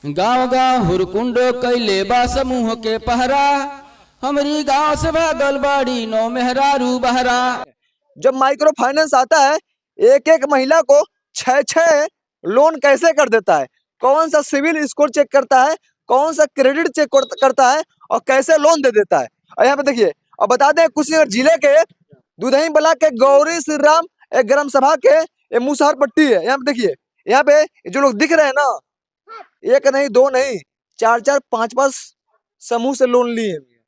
गाँव गाँव हुरकुंड कैले बा समूह के पहरा, हमारी गांव से भागल बाड़ी नौ मेहरारू बहरा। जब माइक्रो फाइनेंस आता है, एक एक महिला को छह छह लोन कैसे कर देता है। कौन सा सिविल स्कोर चेक करता है, कौन सा क्रेडिट चेक करता है और कैसे लोन दे देता है। और यहाँ पे देखिए, और बता दें कुशीनगर जिले के दुधही ब्लॉक के गौरी श्री राम एक ग्राम सभा के ये मुसहर पट्टी है। यहाँ पे देखिए, यहाँ पे जो लोग दिख रहे हैं ना, एक नहीं दो नहीं, चार चार पांच पांच समूह से लोन लिए हुए हैं।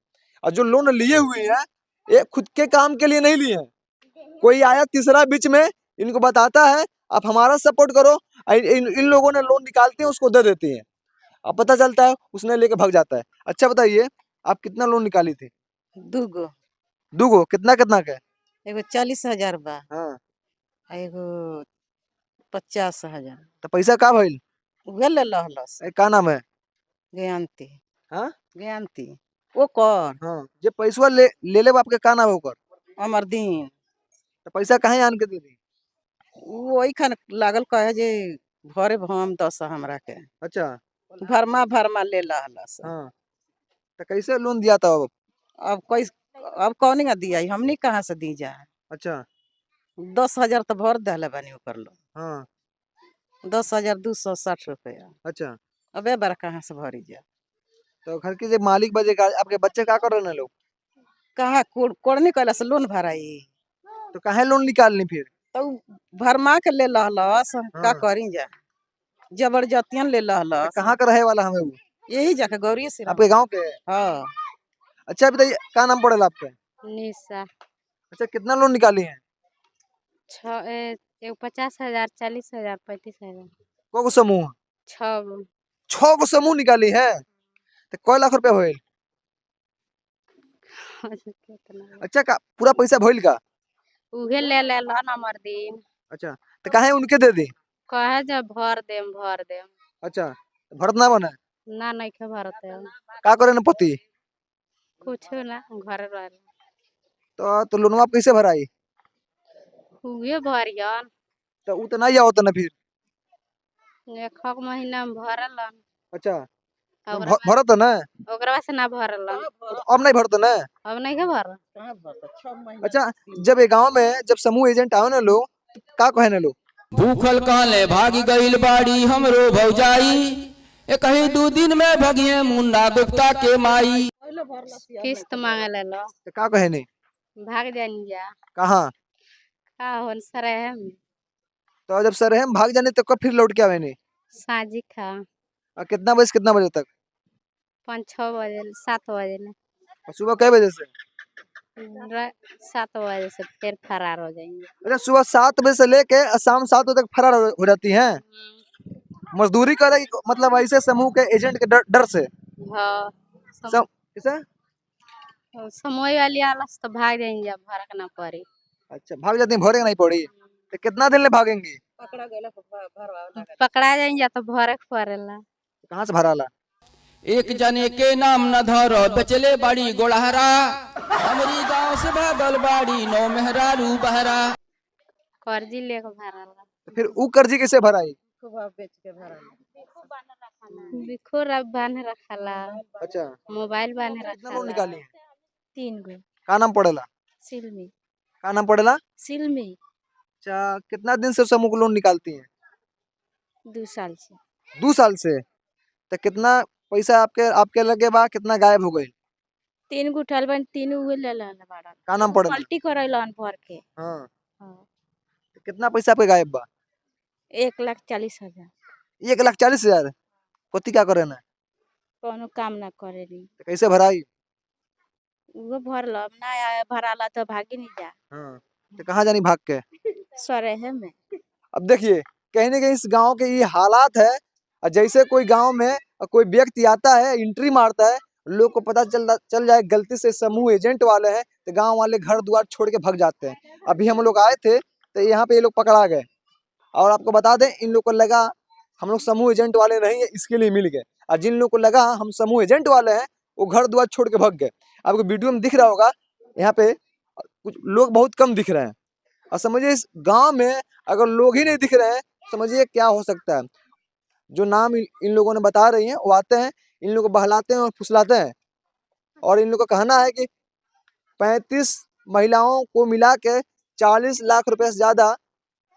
और जो लोन लिए हुए हैं ये खुद के काम के लिए नहीं लिए हैं। कोई आया तीसरा बीच में इनको बताता है आप हमारा सपोर्ट करो, इन लोगों ने लोन निकालते हैं उसको दे देती हैं। अब पता चलता है उसने लेके भाग जाता है। अच्छा बताइए, आप कितना लोन निकाली थी? दूगो। दूगो? कितना कितना का? एगो 40,000 बा, हाँ, एगो 50,000। तो पैसा का भइल? उहे ले लहलस। का नाम है? ज्ञानती। हाँ ज्ञानती ओ कर हाँ, जे पैसा ले आपके का नाम है ओकर? अमरदीन। तो पैसा कहाँ आन के दे दी? वही खान लागल कहे जे भरे भम दस हमरा के। अच्छा, भरमा ले लहलस। हाँ, तो कैसे लोन दिया था अब? अब कौन दिया, हमनी कहाँ से दी जा। अच्छा, 10,000 तो भर दहले बानी ओकर लोन। हाँ, 10,260 रुपया। अच्छा, अबे बार कहाँ से भरी जा। तो घर के जो मालिक बजेगा आपके बच्चे का कर रहे हैं लोग? कहाँ कोड़नी कैला से लोन भराई। तो काहे लोन निकालनी फिर? तो भरमा के ले लहलस, हम का हाँ, करी जा। जबरदस्तियन ले तो लहलस। कहाँ का रहे वाला हमें वो? यही जाके गौरी से आपके गांव के? हाँ। अच्छा बताइए, क्या नाम पड़ेगा आपका? निशा। अच्छा, कितना लोन निकाली है? एगो 50,000, 40,000, 35,000। को समूह? 6 गो। 6 गो समूह निकाली है, तो कै लाख रुपया होइल? कितना अच्छा, का पूरा पैसा भइल का? उहे ले लेलन अमरदीन। अच्छा, तो काहे उनके दे दी? कहे जब भर देम। अच्छा, तो भरत ना बने? ना नइखे भरते का करे न पति? कुछो ना, घरे रह। तो लोनवा कैसे भराई? उहे भरियन। तो उ तो नहीं आवत ना फिर? एक महीना में भरलन। अच्छा, तो ओकरा भरत ना? ओकरा से ना भरलन। तो अब नहीं भरत ना? अब नइखे भर। अच्छा, जब ये गांव में जब समूह एजेंट आओ ना लोग, तो का कहे ना लोग? भूखल कहले भागी गईल बाड़ी हमरो भौजाई, ए कहीं 2 दिन में भगिए मुन्ना गुप्ता के माई। किस्त मांगे ले लो, तो का कहे नहीं? भाग जानी जा। कहाँ? का होन सरे हम तो जब सर हम भाग जाने तो कब फिर लौट के आवे नहीं? साजी खा और कितना बजे से कितना बजे तक? 5-6 बजे 7 बजे ले। और सुबह कै बजे से? 7 बजे से फिर फरार हो जाएंगे। अच्छा, सुबह 7 बजे से लेके शाम 7 बजे तक फरार हो जाती हैं। मजदूरी करे मतलब ऐसे समूह के एजेंट के डर से? हाँ, सब कैसे? समय वाली आलस तो भाग जाएंगे, भरक ना पड़ी। अच्छा, भाग जाती हैं, भरेगा नहीं पड़ी? तो कितना दिन ले भागेंगी? पकड़ा जाएंगे तो भरक पड़ेला। कहाँ से भराला? एक जने के नाम न धरो बेचले बाड़ी गोड़हरा, हमारी गांव से भागल बाड़ी नौ मेहरारू बहरा। कर्जी लेके भरला। तो फिर ऊ कर्जी कैसे भराई? बेच के भरा। बिखो बांध रखला। अच्छा, मोबाइल बांध कितना लोन रखला। निकाली है? 3 गो। का नाम पड़ेला? सिलमी। का नाम पड़ेला? सिलमी। अच्छा, कितना दिन से समूह को लोन निकालती हैं? 2 साल से। 2 साल से? तो कितना पैसा आपके आपके लगे बा, कितना गायब हो गई? 3 गो उठल बन, 3 उहे ले लेन बाड़ा। का नाम पड़ेला? पलटी करैलन भर के। हाँ, हाँ। तो कितना पैसा आपके गायब बा? 1,40,000। 1,40,000? कथी क्या करे ना? कोनो काम ना करेली। तो कैसे भराई? उहो भरल, ना आया भराला तो भागी नहीं जा। हाँ, तो कहाँ जानी भाग के? सरेहे में। अब देखिए, कहीं ना कहीं इस गांव के ये हालात है। और जैसे कोई गांव में कोई व्यक्ति आता है, एंट्री मारता है, लोग को पता चल जाए गलती से समूह एजेंट वाले हैं, तो गांव वाले घर द्वार छोड़ के भाग जाते हैं। अभी हम लोग आए थे तो यहाँ पे ये लोग पकड़ा गए। और आपको बता दें, इन लोग को लगा हम लोग समूह एजेंट वाले नहीं है, इसके लिए मिल गए। और जिन लोग को लगा हम समूह एजेंट वाले हैं, वो घर द्वार छोड़ के भाग गए। आपको वीडियो में दिख रहा होगा, यहाँ पे कुछ लोग बहुत कम दिख रहे हैं। और समझिए इस गांव में अगर लोग ही नहीं दिख रहे हैं, समझिए क्या हो सकता है। जो नाम इन लोगों ने बता रही हैं वो आते हैं, इन लोगों को बहलाते हैं और फुसलाते हैं। और इन लोगों का कहना है कि 35 महिलाओं को मिला के 40 लाख रुपए से ज्यादा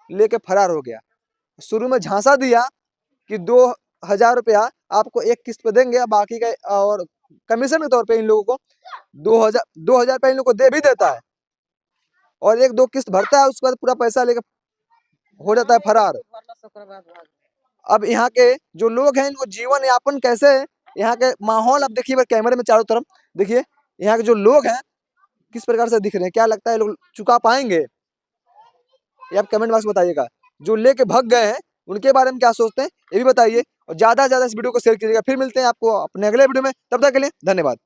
लेके फरार हो गया। शुरू में झांसा दिया कि 2000 रुपया आपको एक किस्त पे देंगे, बाकी का और कमीशन के तौर पे इन लोगों को 2000 रुपया इन लोगों को दे भी देता है, और 1-2 किस्त भरता है, उसके बाद पूरा पैसा लेके हो जाता है फरार। अब यहाँ के जो लोग हैं इनको जीवन यापन कैसे है, यहाँ के माहौल अब देखिए कैमरे में चारों तरफ देखिए, यहाँ के जो लोग हैं किस प्रकार से दिख रहे हैं, क्या लगता है लोग चुका पाएंगे? ये आप कमेंट बॉक्स में बताइएगा। जो लेके भाग गए हैं उनके बारे में क्या सोचते हैं ये भी बताइए, और ज्यादा से ज्यादा इस वीडियो को शेयर कीजिएगा। फिर मिलते हैं आपको अपने अगले वीडियो में, तब तक के लिए धन्यवाद।